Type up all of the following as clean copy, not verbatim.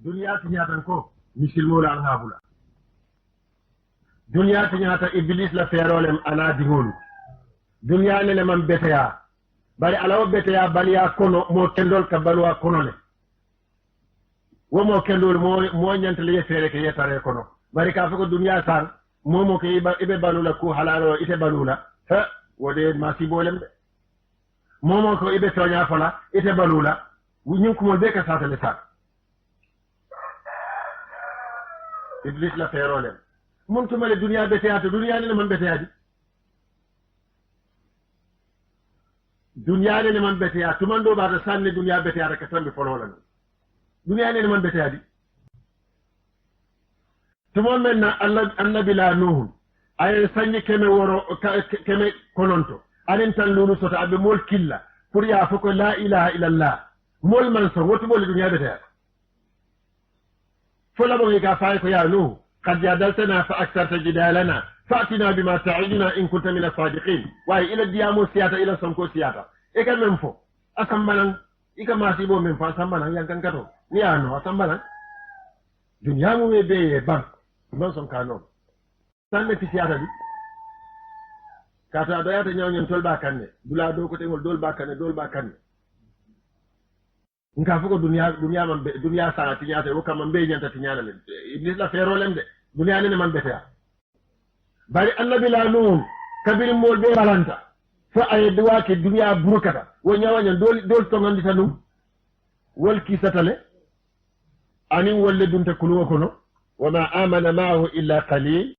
duniya tiñatan ko misilmola an habula duniya tiñata iblis la feerolem ana diŋolu duniya nene man beteya bari alawo beteya baliya kono mo kendol ka baluwa kono le wo mo kendol mo ñantale ye feere ke yetare kono bari ka foko duniya san momo ke ibe balula ku halalo ite balula ha wode masibolem de momo ko ibe toña fala ite balula ñin kumol be ka satale sa iblis la feerolem mun tumale duniya beteya to duniya nene man beteya di duniya nene man beteya tuman do ɓata sanne duniya beteya ta ka tambi folola no duniya nene man beteya di tumon men na annabi la nuhun ayen sanni keme woro keme kononto anen tan lulu soto aɓe mol killa pour ya fo ko la ilaha illallah mol man son wotumole duniya beteya fo laɓogi ga fayi ko ya nuhu قد جادلتنا فأكثرت جدالنا فأتنا بما تعيدنا إن كنت من الصادقين واي إلى الديامو سياتا إلى سمكو سياتا إيكا منفو أسمبنا إيكا ما سيبو منفو أسمبنا ينكن كتو نيانو أسمبنا دنيامو مبيه بان non son kanon sanne ti siyata di kata doyata ñaw ñen tol ba kanne dula do ko tengol dol ba kanne nka fuko duniya man duniya sa ti ñata wo kam man be ñanta ti ñala len iblis la fero len de duniya ne man betea bari annabi la nun kabir mol be balanta fa ay duwa ke duniya burkata wo ñawa ñan dol to ngandi tanu wal kisatale anin wolle dunta kuluwa kono وما آمن معه إلا قليل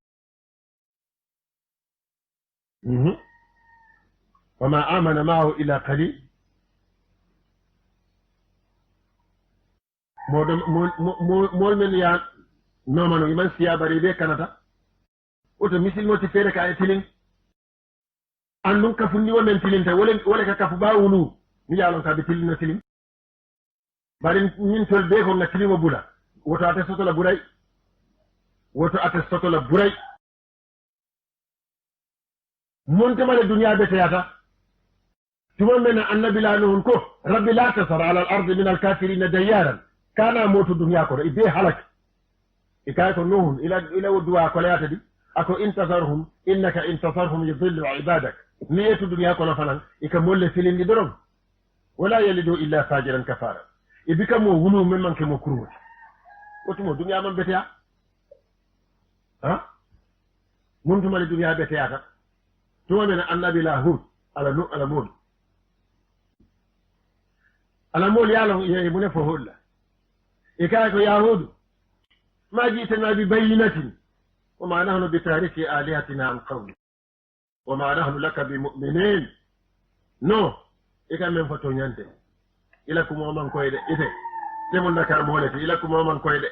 وما آمن معه إلا قليل مول من يان نومانو يمن سيابري بي كانتا oto misilmoti feere ka e tilin an ɗum kafunni wo men tilinta wole ka kafu ɓa wulu mi yaalon ka ɓe tilino tilin bari min tol be ko nga tilimo bula woto ate sotola buray woto ate sotola buray montemale duniya beteyata tuma men annabi la nuhun ko rabbi la tasar ala al ardi min al kafirina dayyaran kana moto duniya kono ibe halak ikay ko nuhun ila wodduwa ko layata di ako intasarhum innaka intasarhum yudillu ibadak niyetu duniya kono fanan ika molle filindi doron wala yalidu illa fajiran kafara ibika mo wunu men manke mo kurwati wotumo duniya man beteya ha muntumale duniya beteyata tuma men annabi la hud ala mol yalon ye mune fo holla ikay ko yahudu ma jitana bi bayyinatin وما نحن بتارك آلهتنا عن قول وما نحن لك بمؤمنين نو إذا من فتون ينتهي إلكم ومن كويدة إذا تمون لك أمولتي إلكم ومن كويدة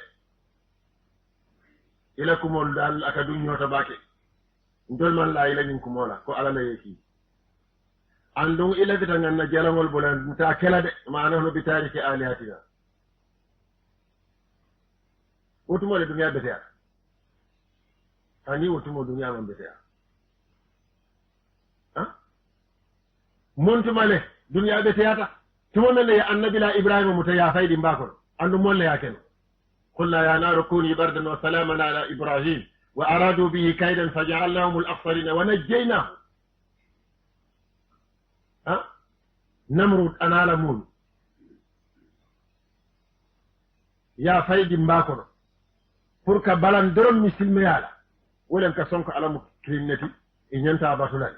إلكم ودال أكدون يوتباكي ndol man la ila ñinkum wala ko ala la yeki andum ila bita nganna jalangol bulan ta kela de maana no bitari ke alihatina wotumo de dunya betea ani wotumo dunya man betea ha montumale dunya beteata tumo men ya annabi la ibrahim mutaya faydi mbakol andu molle yaken qulna ya naru kuni bardan wa salaman ala ibrahim وأرادوا به كيدا فجعلناهم الأخسرين ونجيناه نمرود أنا لمون يا فايد مباكر فرك بلان درم مسلم يالا ولم كسونك على مكرينتي إن ينتهى بطلان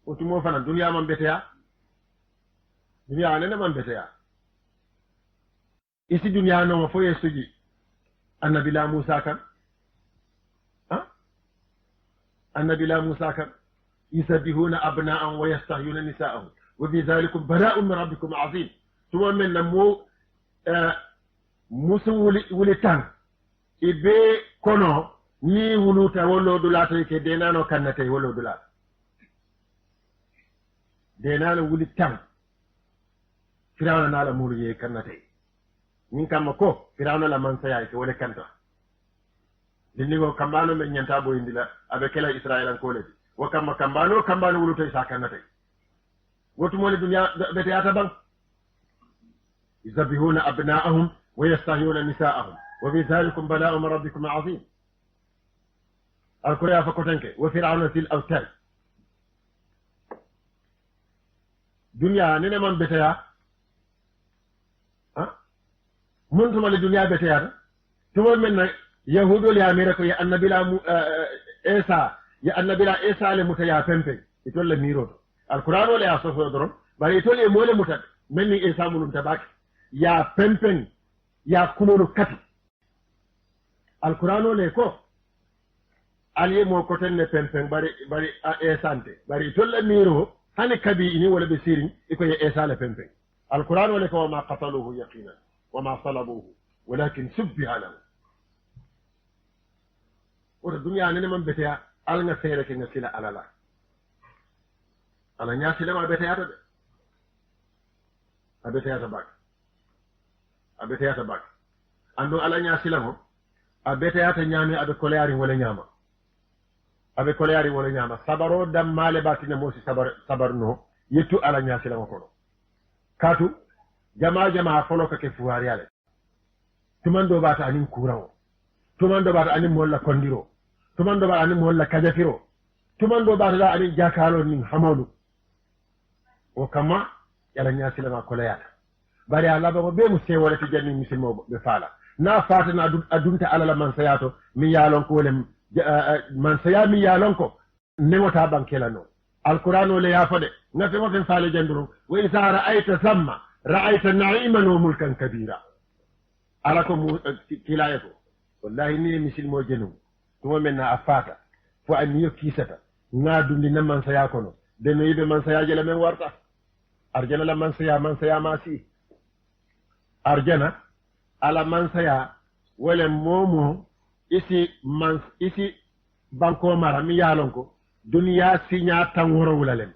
وتمو فانا دنيا من بيتيا دنيا أنا من بيتيا إسي دنيا نوم فوي سجي النبي لا موسى كان النبي لا موسى كان يسبحون أبناء ويستحيون نساءهم وفي ذلك بلاء من ربكم عظيم ثم من نمو musu wuli tan ibe kono ni wuluta wollo dulata ke denano kannate wollo dulata denano wuli tan firawna nala mulu ye kannate min kamma ko firawna la man saya ke wole kanta dinnigo kambano men nyanta bo indila abe kala israelan ko ledi wo kamma kambano wuluta isa kannate wotu mo le dunya bete ata bang يذبحون أبناءهم ويستحيون نساءهم وفي ذلكم بلاء من ربكم عظيم الكريا فكوتنك وفرعون في الأوتاد دنيا نene man beteya mun tuma le duniya beteya tuma men na yahudol ya mira ko ya annabila isa ya annabila isa le mutaya pempe itolle miro alqur'ano le asofo doron bari itolle mole mutat men ni isa munum tabak ya pempen ya kununu kati alqur'ano le ko ali mo kotenne pempen bari esante bari itolle miro hani kabi ini wala be sirin iko ye isa le pempen alqur'ano le ko ma qataluhu yaqinan وما صلبوه ولكن شبه له والدنيا نene man beteya al nga seere ke nga sila alala ala nya sila ma beteya to de a beteya ta bak ando ala nya sila mo a beteya ta nyame abe koleari wala nyama sabaro dam male batine mo si sabar no yettu ala nya sila ko katu jama folo kake fuwari ale tumando bata anin kurawo tumando bata anin molla kondiro tumando bata anin molla kajafiro tumando bata anin jakalo nin hamolu o kama yala nyasila ma kolayata bari Allah ba be musse wala ti janni misilmo be fala na fatana adunta alala man sayato mi yalon ko wala man saya mi yalon ko newata bankela no alqur'ano le yafade ngafe mo fen faale janduru wa isa ra'aita thamma رأيت نعيما وملكا كبيرا أراكم كلايكو والله إني مثل موجنو ثم منا أفاتا فأني يكيستا نادو لنا من سياكونو دنو يبه من سياجل من ورطة أرجنا لمن سيا ماسي أرجنا على من سيا ولم مومو isi banko mara mi yalonko duniya sinya tangoro wulalem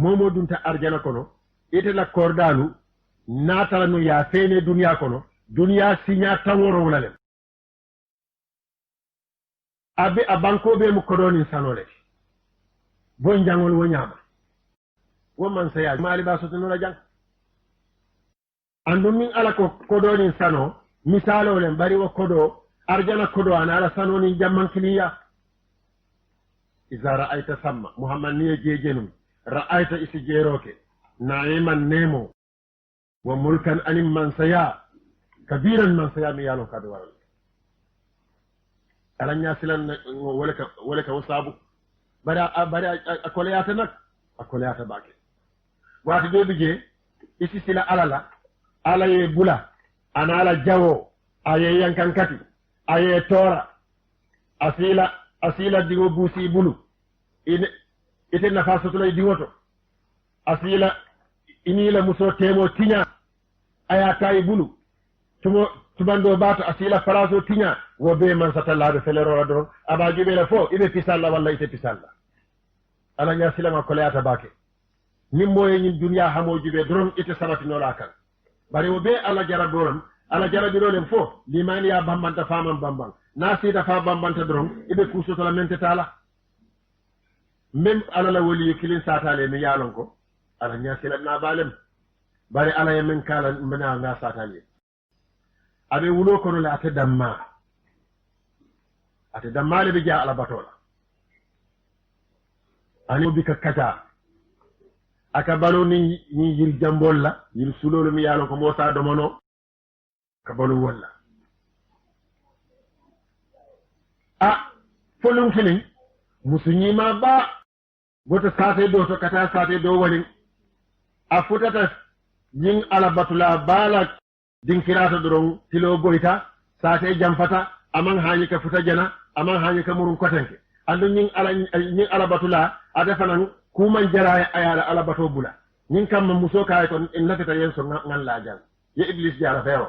momo dunta arjana kono ite la kordalu natala no ya fene duniya kono duniya sinya tangoro wulalem abe abanko be mu kodoni sanole bon jangol wo nyama wo man saya mali ba so tinu la jang andu min ala ko kodoni sano misalo len bari wo kodo arjana kodo anala sano ni jamman kiliya iza ra'aita samma muhammad ni jejenum ra'aita isi jeroke na'iman nemo wa mulkan anim man saya kabiran man saya mi yalo kadu waral alanya silan wala ka wasabu bari akoleyata nak akoleyata bake wati do bije isi sila alala alaye bula anala jawo aye yankan kati aye tora asila digo busi bulu ite nafaso tulay diwoto asila inila muso temo tinya aya tay bulu tubando bato asila faraso tinya wo be man satallade felero do aba jibe la fo ibe pisalla walla ite pisalla ala nya silama koleyata bake nimmoye ñin duniya hamo jibe doron ite sabatino la kan bari wo be ala jara doron ala jara birolen fo limani ya bambanta faman bambang na sita fa bambanta doron ibe kusoto la mente tala même ala la wali kilin satale mi yalon ko ala nya silam na balem bari ala ya min kala mbana nga satale abe wulo ko la ate damma le be ja ala batola ani bi ka kata aka balo ni yil jambol la yil sulolo mi yalon ko mosa domono ka balo wala folum kilin musunyima ba goto sate do to kata sate do wali afutata yin ala batula bala dinkirata doron tilo goita sate jamfata aman hani ka futa jana aman hani ka murun kotanke andu yin ala batula adafanan kuman jara ayala ala bato bula nin kam muso kay ko en lafita yen so ngan la jang ye iblis jara fero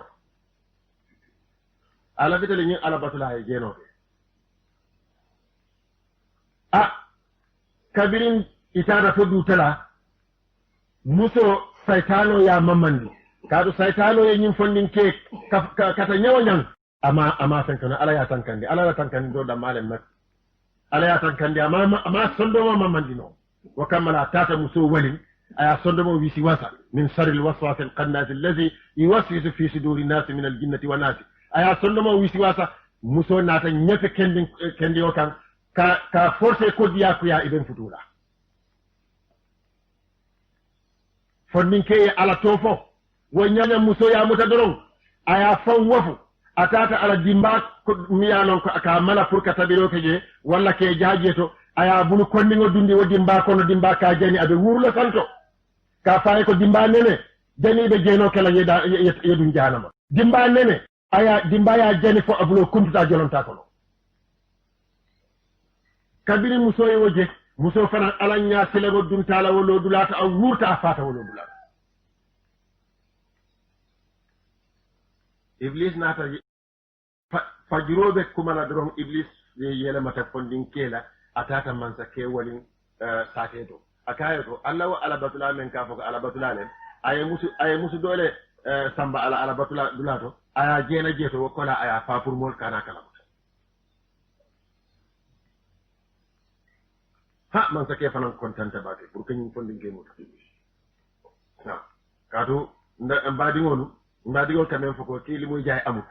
ala fitale nin ala batula e jeno kabirin itada to dutala muso saitano ya mamandi kadu saitano ye nin fondin ke kata nyawo nyang ama sankana ala ya tankande do da malen mak ala ya tankande ama sondo mamandi no وكمل تاتا مسو ولي aya sondomo wisi wasa min sharril waswasil qannasi allazi yuwaswisu fi suduri nasi min aljinnati wa nasi aya sondomo wisi wasa muso nata ñefe kendi o kan ka forcé kodiya kuya iben futula fonnin keye ala to fo wo ñaña muso ya muta doron aya fon wofu atata ala dimba ko miyanon ko aka mala pour ka tabiro ke je walla ke jaaje to aya bulu konningo dundi wo dimba kono dimba ka jani abe wurlo santo ka faye ko dimba nene jani be jeno kala yedun janama dimba nene aya dimba ya jani fo abulo kuntuta jolonta kono kabiri muso e woje muso fana ala nya silego dum tala wolo dulata aw wurta fata wolo dulata iblis nata fajirobe kumala doron iblis yele mata fondin kela atata mansa ke walin sateto akayo Allah wa ala batula men ka foko ala batula len ay musu dole samba ala batula dulato aya jena jeto wakola aya fa pour mol kana kala ha mansa ke fanan kontanta bate pour que ñu fondin ke muta na kadu mbadi ngol quand même foko ki li muy jaay amut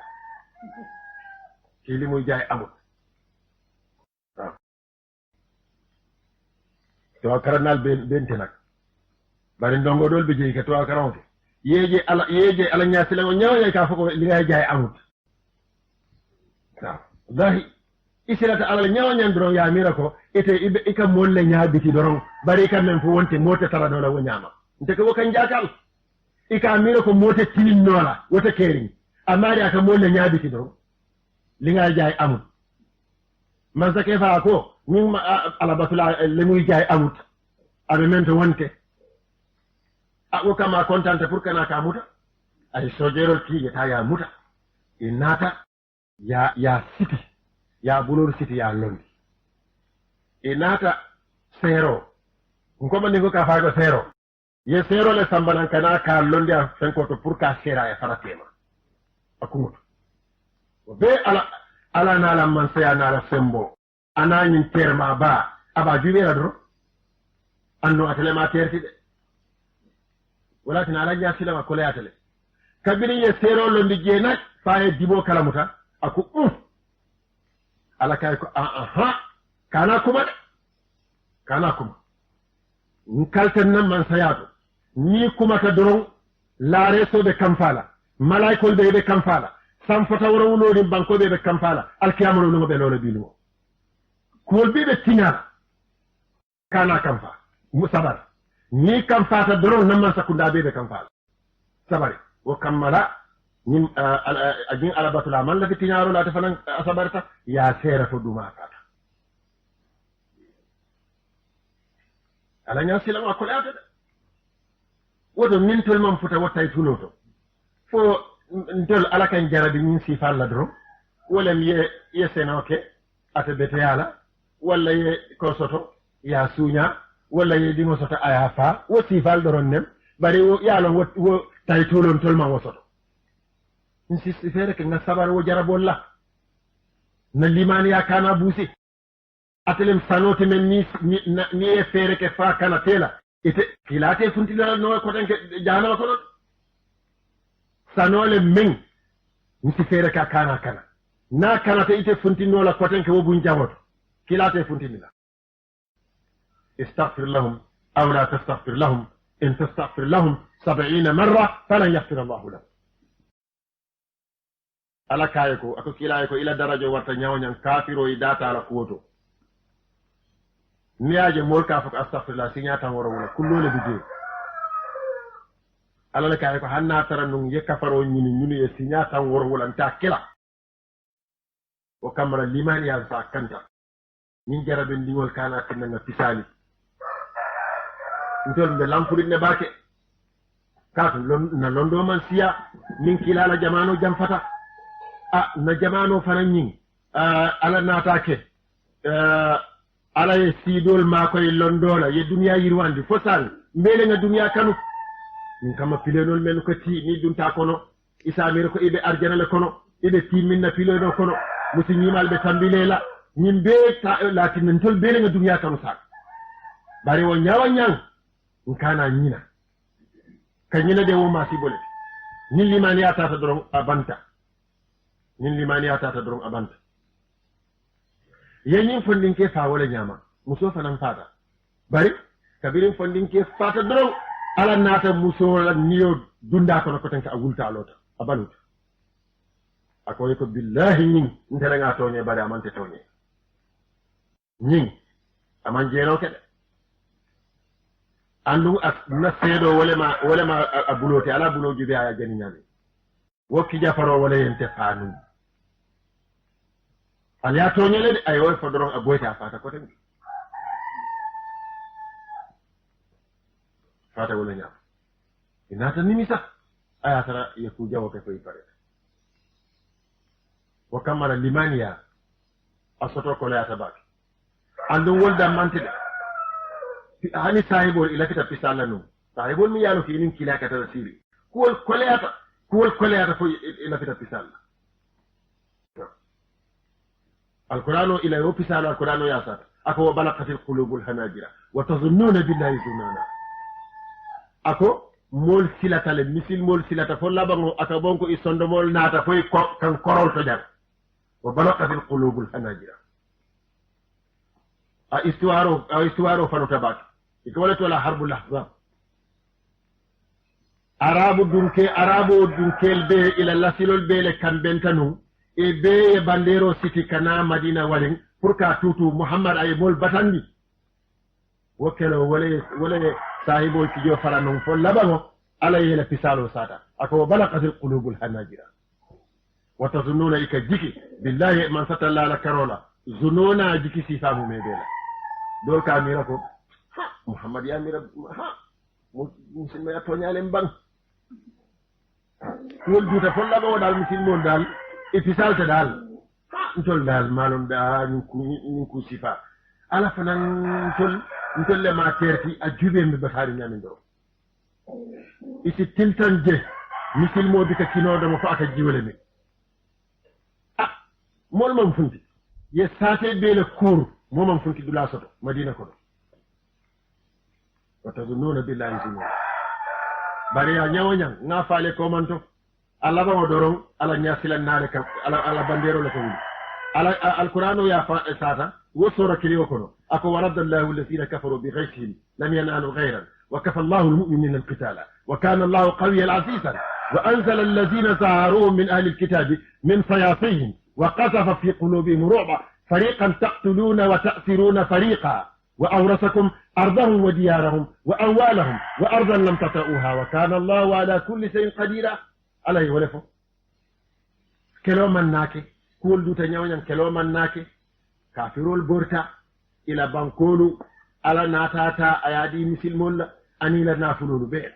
ki li muy jaay amut to karanal bente nak bari ndongo dol be jeyi ka to karonte yeje ala nyaasi la nyaaw ka foko li ngay jaay amut wallahi isilata ala nyaaw nyan doron ya mira ko ite ika molle nyaabiti doron bari kan men fu wonte mota tara do la wonyama ndeke wo kan jakal ika mira ko mota tilin nola wota kering amari aka molle nyaabiti doron li ngay jaay amut man sa ke fa ko min ala batula le muy jaay amut abe men to wonte ako kama kontante pour kana ka muta ay sojero ki ta ya muta inata ya siti ya bulur siti ya londi inata sero ngoma ningo ka faago sero ye sero le sambanan kana ka londi a fenko to pour ka sera ya faratema akumuto be ala na la man saya na la sembo anani terma ba aba jubera do anno atele ma terti de wala tin ala nya sila ma ko atele kabiri ye sero lo ligge nak faye dibo kalamuta aku ala kay ko kana kuma nkalten nan man sayato ni kuma ta doron laare so de kamfala malaikol be kamfala sam fota woro wulori banko be kamfala alkiyamul no be lolo bilumo kol be tinya kana kamfa musabar ni kamfata doron nan man sakunda be kamfala sabari wo kammala nim ajin alabatula man la tinyaro la tafanan asabarta ya sera fo duma kata ala nya sila ma ko laata wodo min tol man futa wattay tunoto fo ndol ala kan jarabi min sifal la dro wala ye senoke ata bete yala wala ye ko soto ya sunya wala ye dingo soto aya fa wo sifal doron nem bari wo yalo wo tay tulon tol man wo soto insisti fere ke nga sabar wo jarabol la na limani ya kana busi atelem sanote men ni e fere ke fa kana tela ite kilate funtila no ko tan ke jana ko sanole men nsi fere ka kana na kana te ite funtino la ko tan ke wo bun jamoto kilate funtinila استغفر لهم أو لا تستغفر لهم إن تستغفر لهم 70 مرة فلن يغفر الله لهم ala kayeko ako kilayeko ila darajo warta nyawñan kafiro data ala kuwoto niaje mol ka fako astaghfirullah signata woro wala kullole bije ala la kayeko hanna tara nun ye kafaro nyini e signata woro wala ta kila o kamara limani ya sa kanta min jarabe ndingol kana tinna pisali ndol be lampuri ne bake kato na londo man siya min kilala jamano jamfata na jamano fanan ala natake ala ye sidol ma koy londola ye duniya yirwandi fosal mbele nga duniya kanu min kama pilenol men ko ti ni dunta kono isamir ko ibe arjana le kono ibe timin na pileno kono musi nyimal be tambilela nyimbe ta latin tol bele nga duniya kanu sak bari wo nyawa nyang nkana nyina kanyina de wo ma sibole nin limani ya tata doron abanta nin limani ya tata doron abanta yanyin fondin ke fa wala nyama muso fanan fata bari kabirin fondin ke fata doron ala nata muso la niyo dunda ko ko tanka agulta alota abalut akoy ko billahi nin ndela nga toñe bari amante toñe nin aman jeno kede andu na seedo wala ma abulote ala buloji be aya jani nyame wokki jafaro wala yente fanu ala toñele de ay way fodron aboyta fata ko tan fata wala nyam inata nimi sax aya tara yaku jawo ke koy pare wa kamara limaniya asoto ko la tabak andu wolda mantide hani sahibol ila kita pisala no sahibol mi yalo kinin kila kata siri kuwol koleyata fo ila kita pisala alqur'anu ila yo pisala alqur'anu ya sa ako balaqatil qulubul hanajira wa tazunnuna billahi zunana ako mol silata le misil mol silata fo labango aka bonko isondo mol nata fo kan korol to jar wa balaqatil qulubul hanajira a istiwaro fano tabaki iko wala to la harbul ahzab arabu dunkel be ila lasilol be le kambentanu e be e bandero siti kana madina walen pour ka tutu muhammad ay mol batandi wokelo wala sahibol ci jo fara non fo labango ala yela pisalo sata ako balaqatil qulubul hanajira wa tazunnuna ikajiki billahi man satalla la karola zununa jiki sifamu medela dol ka mira ko muhammad ya mira musulma ya toñale mbang wol duta folla ba dal musulmo dal episal ta dal ntol dal malum da ñu ku sifa ala fanan ntol le ma terti a jube mi bafari ñami do isi tiltan je musulmo bi ka kino do mo fa aka jiwele mi mol mam funti ye sate be le cour momam funki dula soto madina ko watazununa billahi zununa bari ya nyawanya nga faale ko manto alla ba doron ala nyasila nare ka ala bandero la ko ala alqur'anu ya fa sata wo sura kiliyo ko ako waradallahu alladhina kafaru bighaythihim lam yanalu ghayran wa kafa Allahu almu'minina alqitala wa kana Allahu qawiyyan 'azizan wa anzala alladhina zaharuhum min ahli alkitabi min sayasihim wa qasafa fi qulubihim ru'ba فريقا تقتلون وتأثرون فريقا وأورثكم أرضهم وديارهم وأموالهم وأرضا لم تطئوها وكان الله على كل شيء قديرا عليه ولفه كلو من ناكي كل دو تنيوين كلو من ناكي كافرو البورتا إلى بانكولو على ناتاتا أيادي مثل مولا أني لنافلون بير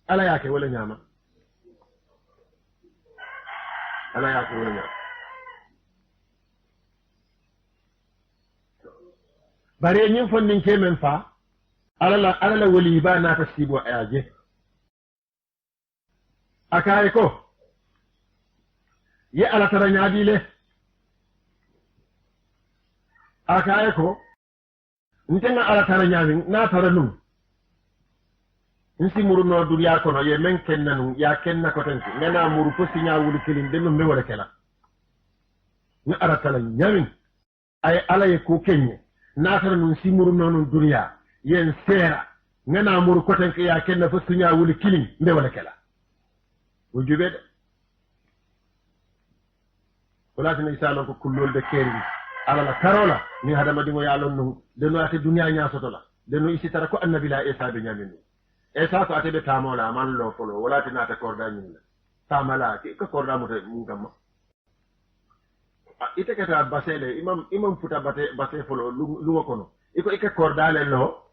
على ياكي ولا نعمة على ياكي ولا نعمة bare ñin fonnin ke men fa alala wali ba na tasibo ayaje akaye ko ye ala tara nyaadi le akaye ko ntenga ala tara nyaami na tara num nsi muru no duniya kono ye men kennanu ya kenna ko tan ngana muru ko sinya wuli kilin de me wala kala ni ala tara nyaami ay ala ye ko kenye natara nun simuru non duniya yen sera ngana muru koten ke ya kenna fa sunya wuli kilin mbe wala kala wujube de wala tan isalo ko kullol de keri ala la karola ni hadama dimo ya lon non de no ate duniya nya sotola de no isi tara ko annabi la isa be nyamin isa ko ate be tamola man lo folo wala tan ata korda nyin tamala ke ko korda mo te mun kam ite kata basele imam futa base folo luwa kono iko ike kordale lo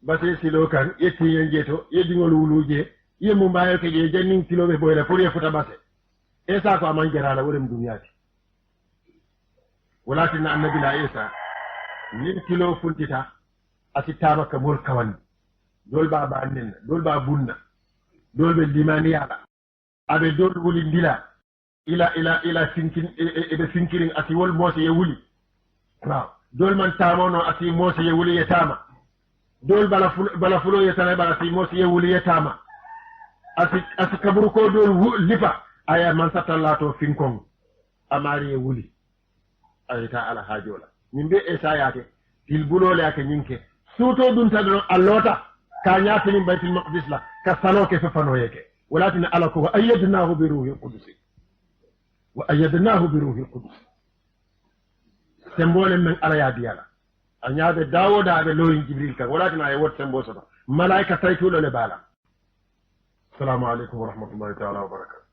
base silo kan yetti yenjeto yeddingol wuluje yemu mbayo ke je janning kilobe boyla pour ye futa base e sa ko aman jarala wolem duniyati walakin annabi la isa nin kilo funtita asitama ka mol kawan dol ba bannen dol ba bunna dol be limani yala abe dol wuli ndila ila sinkin ebe sinkirin ati wol mose ye wuli waaw dol man tamono ati mose ye wuli ye tama dol bala fulo yetana bala si mosi ye wuli yetama asi kaburu ko dol lipa aya man satallato finkon amari ye wuli ayita ala hajola nimbe e sayate til bulole ake nyinke suto dun tadro allota ka nyaati min baytul maqdis la ka saloke fe fano yeke walakin ala ko ayyadnahu bi ruhil qudus wa ayyadnahu bi ruhil qudus sembole men ala ya diyala anyaade dawoda be loyin jibril kan walakin ay wot sembo soto malaika taytulo le bala assalamu alaikum wa rahmatullahi ta'ala wa barakatuh